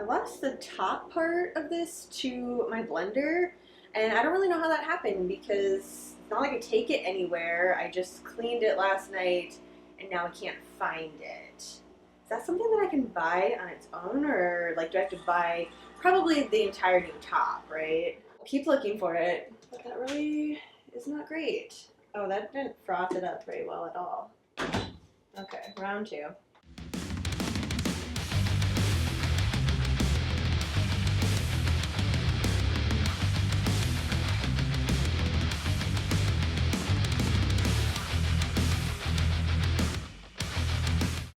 lost the top part of this to my blender, and I don't really know how that happened because it's not like I take it anywhere. I just cleaned it last night and now I can't find it. Is that something that I can buy on its own, or like do I have to buy probably the entire new top, right? Keep looking for it, but that really is not great. Oh, that didn't froth it up very well at all. Okay, round two.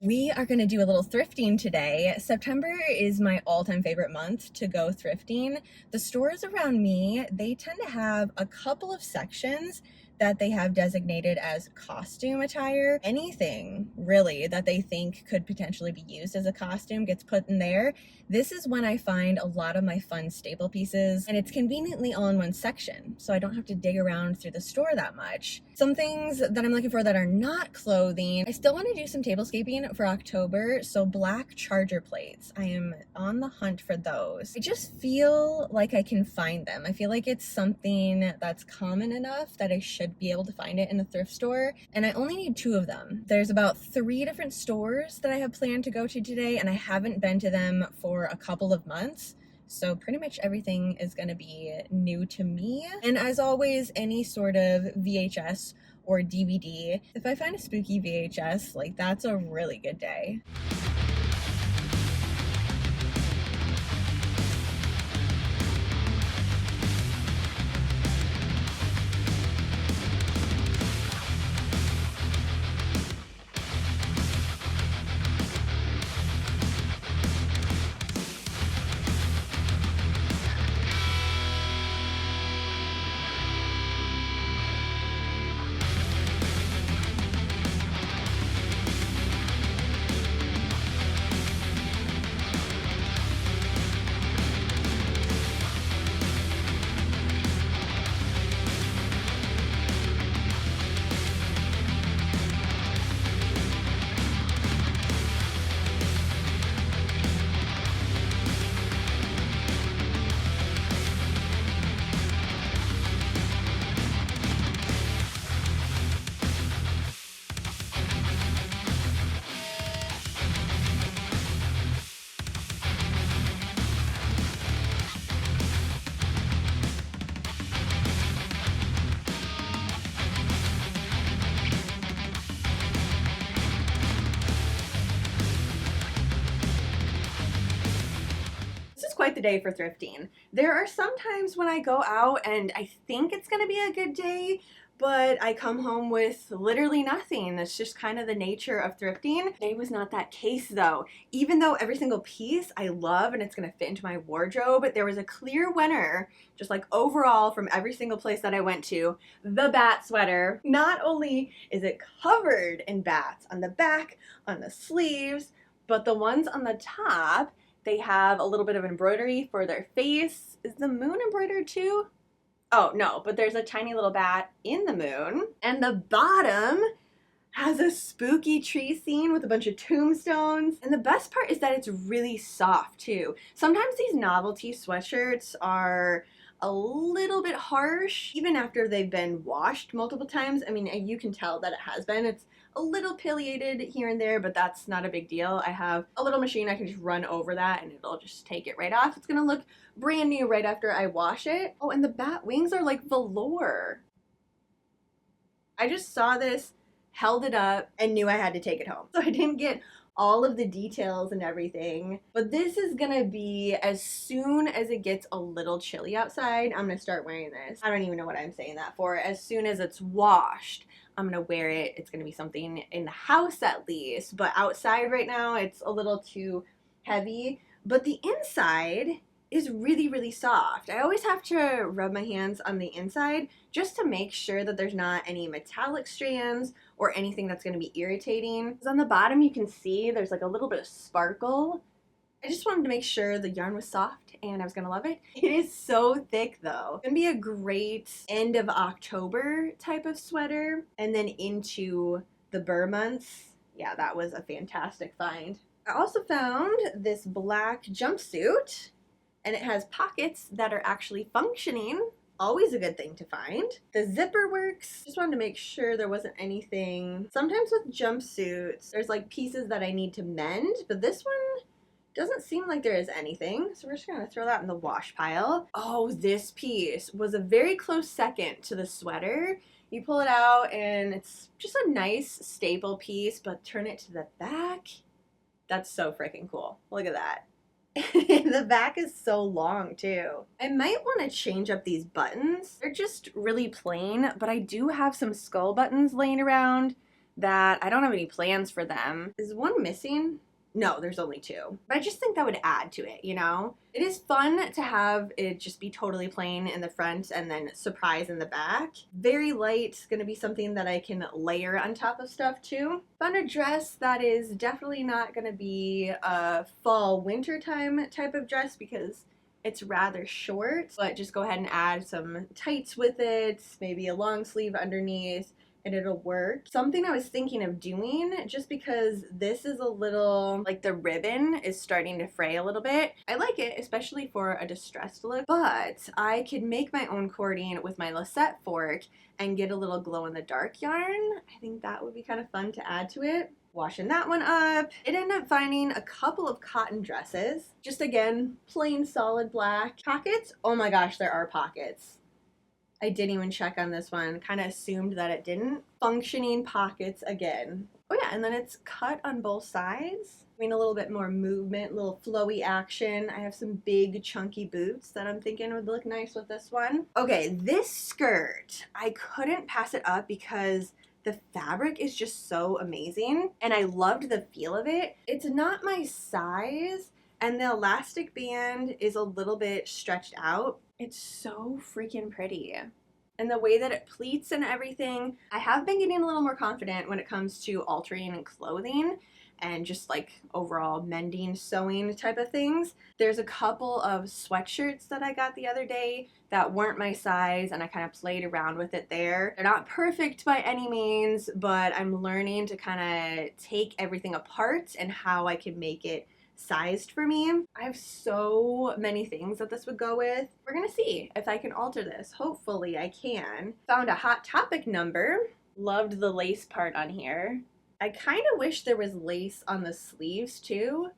We are going to do a little thrifting today. September is my all-time favorite month to go thrifting. The stores around me, they tend to have a couple of sections that they have designated as costume attire. Anything really that they think could potentially be used as a costume gets put in there. This is when I find a lot of my fun staple pieces, and it's conveniently all in one section, so I don't have to dig around through the store that much. Some things that I'm looking for that are not clothing, I still want to do some tablescaping for October, so black charger plates. I am on the hunt for those. I just feel like I can find them. I feel like it's something that's common enough that I should be able to find it in a thrift store, and I only need 2 of them. There's about 3 different stores that I have planned to go to today, and I haven't been to them for a couple of months. So pretty much everything is going to be new to me. And as always, any sort of VHS or DVD, if I find a spooky VHS, like that's a really good day. Quite the day for thrifting. There are some times when I go out and I think it's gonna be a good day, but I come home with literally nothing. That's just kind of the nature of thrifting. Today was not that case though. Even though every single piece I love and it's gonna fit into my wardrobe, there was a clear winner, just like overall from every single place that I went to. The bat sweater. Not only is it covered in bats on the back, on the sleeves, but the ones on the top, they have a little bit of embroidery for their face. Is the moon embroidered too? Oh, no, but there's a tiny little bat in the moon. And the bottom has a spooky tree scene with a bunch of tombstones. And the best part is that it's really soft too. Sometimes these novelty sweatshirts are a little bit harsh, even after they've been washed multiple times. I mean, you can tell that it has been. It's a little pileated here and there, but that's not a big deal. I have a little machine I can just run over that and it'll just take it right off. It's gonna look brand new right after I wash it. Oh, and the bat wings are like velour. I just saw this, held it up, and knew I had to take it home. So I didn't get all of the details and everything, but this is gonna be, as soon as it gets a little chilly outside, I'm gonna start wearing this. I don't even know what I'm saying that for. As soon as it's washed, I'm gonna wear it. It's gonna be something in the house at least, but outside right now it's a little too heavy. But the inside is really, really soft. I always have to rub my hands on the inside just to make sure that there's not any metallic strands or anything that's gonna be irritating. Because on the bottom you can see there's like a little bit of sparkle. I just wanted to make sure the yarn was soft and I was gonna love it. It is so thick though. It's gonna be a great end of October type of sweater, and then into the Burr months. Yeah, that was a fantastic find. I also found this black jumpsuit, and it has pockets that are actually functioning. Always a good thing to find. The zipper works. Just wanted to make sure there wasn't anything. Sometimes with jumpsuits, there's like pieces that I need to mend, but this one doesn't seem like there is anything. So we're just gonna throw that in the wash pile. Oh, this piece was a very close second to the sweater. You pull it out and it's just a nice staple piece, but turn it to the back. That's so freaking cool. Look at that. The back is so long too. I might want to change up these buttons. They're just really plain, but I do have some skull buttons laying around that I don't have any plans for them. Is one missing? No, there's only two. But I just think that would add to it, you know? It is fun to have it just be totally plain in the front and then surprise in the back. Very light, gonna be something that I can layer on top of stuff too. Found a dress that is definitely not gonna be a fall winter time type of dress because it's rather short, but just go ahead and add some tights with it, maybe a long sleeve underneath, and it'll work. Something I was thinking of doing, just because this is a little, like the ribbon is starting to fray a little bit. I like it, especially for a distressed look, but I could make my own cording with my Lisette fork and get a little glow in the dark yarn. I think that would be kind of fun to add to it. Washing that one up. It ended up finding a couple of cotton dresses. Just again, plain solid black. Pockets? Oh my gosh, there are pockets. I didn't even check on this one. Kind of assumed that it didn't. Functioning pockets again. Oh yeah, and then it's cut on both sides. I mean, a little bit more movement, a little flowy action. I have some big chunky boots that I'm thinking would look nice with this one. Okay, this skirt, I couldn't pass it up because the fabric is just so amazing and I loved the feel of it. It's not my size and the elastic band is a little bit stretched out. It's so freaking pretty. And the way that it pleats and everything, I have been getting a little more confident when it comes to altering clothing and just like overall mending, sewing type of things. There's a couple of sweatshirts that I got the other day that weren't my size and I kind of played around with it there. They're not perfect by any means, but I'm learning to kind of take everything apart and how I can make it sized for me. I have so many things that this would go with. We're gonna see if I can alter this. Hopefully I can. Found a Hot Topic number. Loved the lace part on here. I kind of wish there was lace on the sleeves too.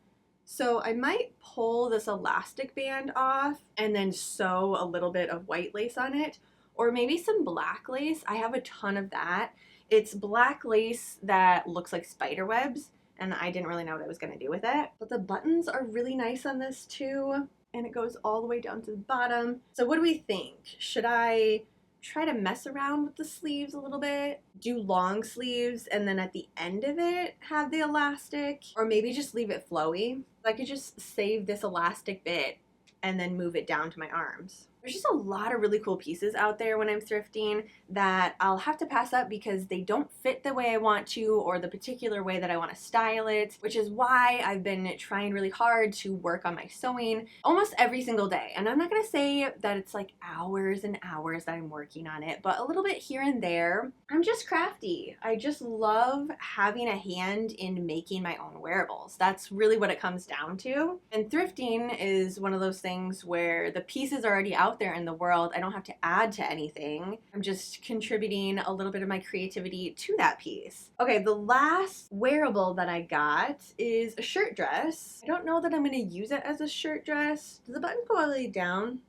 So I might pull this elastic band off and then sew a little bit of white lace on it, or maybe some black lace. I have a ton of that. It's black lace that looks like spider webs, and I didn't really know what I was going to do with it. But the buttons are really nice on this too, and it goes all the way down to the bottom. So what do we think? Should I try to mess around with the sleeves a little bit, do long sleeves, and then at the end of it have the elastic, or maybe just leave it flowy? I could just save this elastic bit and then move it down to my arms. There's just a lot of really cool pieces out there when I'm thrifting that I'll have to pass up because they don't fit the way I want to or the particular way that I want to style it, which is why I've been trying really hard to work on my sewing almost every single day. And I'm not going to say that it's like hours and hours that I'm working on it, but a little bit here and there. I'm just crafty. I just love having a hand in making my own wearables. That's really what it comes down to. And thrifting is one of those things where the pieces are already out there in the world. I don't have to add to anything. I'm just contributing a little bit of my creativity to that piece. Okay, the last wearable that I got is a shirt dress. I don't know that I'm going to use it as a shirt dress. Do the buttons go all the way down?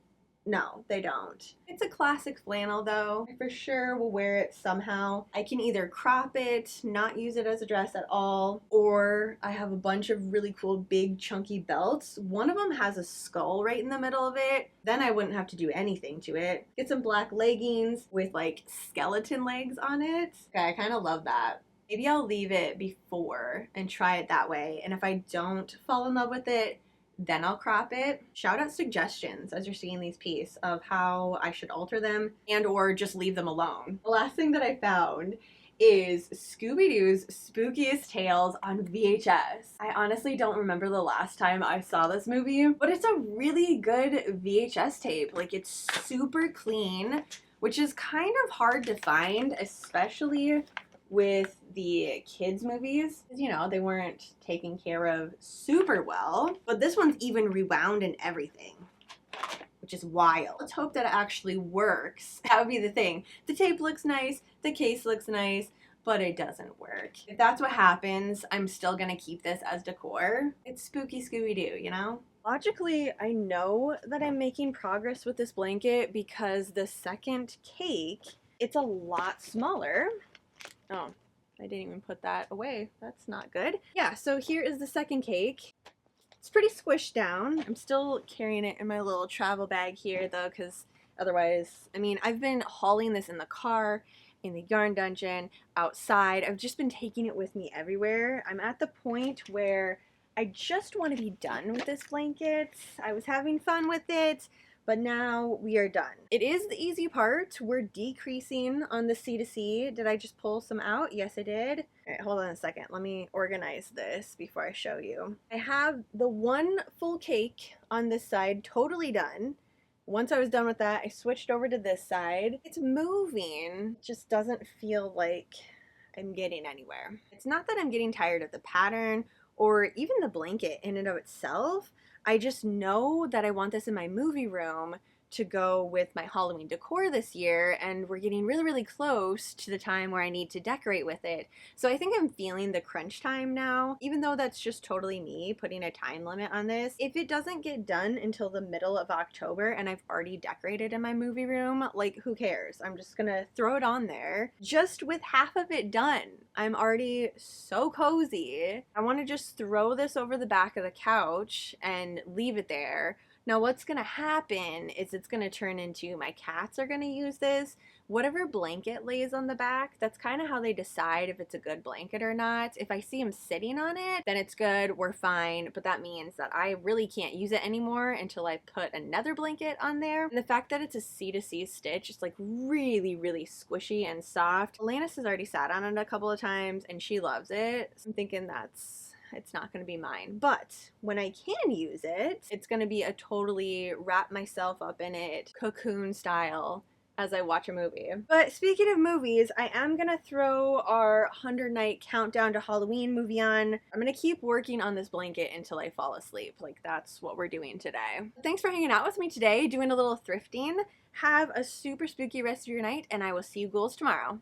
No, they don't. It's a classic flannel though. I for sure will wear it somehow. I can either crop it, not use it as a dress at all, or I have a bunch of really cool big chunky belts. One of them has a skull right in the middle of it. Then I wouldn't have to do anything to it. Get some black leggings with like skeleton legs on it. Okay, I kind of love that. Maybe I'll leave it before and try it that way. And if I don't fall in love with it, then I'll crop it. Shout out suggestions as you're seeing these pieces of how I should alter them and or just leave them alone. The last thing that I found is Scooby-Doo's Spookiest Tales on VHS. I honestly don't remember the last time I saw this movie, but it's a really good VHS tape. Like, it's super clean, which is kind of hard to find, especially with the kids' movies. You know, they weren't taken care of super well, but this one's even rewound and everything, which is wild. Let's hope that it actually works. That would be the thing. The tape looks nice, the case looks nice, but it doesn't work. If that's what happens, I'm still gonna keep this as decor. It's spooky Scooby-Doo, you know? Logically, I know that I'm making progress with this blanket because the second cake, it's a lot smaller. Oh, I didn't even put that away. That's not good. Yeah, so here is the second cake. It's pretty squished down. I'm still carrying it in my little travel bag here though, because otherwise, I mean, I've been hauling this in the car, in the yarn dungeon, outside. I've just been taking it with me everywhere. I'm at the point where I just want to be done with this blanket. I was having fun with it, but now we are done. It is the easy part. We're decreasing on the C2C. Did I just pull some out? Yes, I did. All right, hold on a second. Let me organize this before I show you. I have the one full cake on this side totally done. Once I was done with that, I switched over to this side. It's moving, just doesn't feel like I'm getting anywhere. It's not that I'm getting tired of the pattern or even the blanket in and of itself. I just know that I want this in my movie room to go with my Halloween decor this year, and we're getting really, really close to the time where I need to decorate with it. So I think I'm feeling the crunch time now, even though that's just totally me putting a time limit on this. If it doesn't get done until the middle of October and I've already decorated in my movie room, like, who cares? I'm just gonna throw it on there. Just with half of it done, I'm already so cozy. I want to just throw this over the back of the couch and leave it there. Now what's gonna happen is it's gonna turn into my cats are gonna use this. Whatever blanket lays on the back, that's kind of how they decide if it's a good blanket or not. If I see them sitting on it, then it's good, we're fine, but that means that I really can't use it anymore until I put another blanket on there. And the fact that it's a C2C stitch, it's like really, really squishy and soft. Alanis has already sat on it a couple of times and she loves it. So I'm thinking it's not going to be mine. But when I can use it, it's going to be a totally wrap myself up in it, cocoon style, as I watch a movie. But speaking of movies, I am going to throw our 100 Night Countdown to Halloween movie on. I'm going to keep working on this blanket until I fall asleep. Like, that's what we're doing today. Thanks for hanging out with me today, doing a little thrifting. Have a super spooky rest of your night, and I will see you ghouls tomorrow.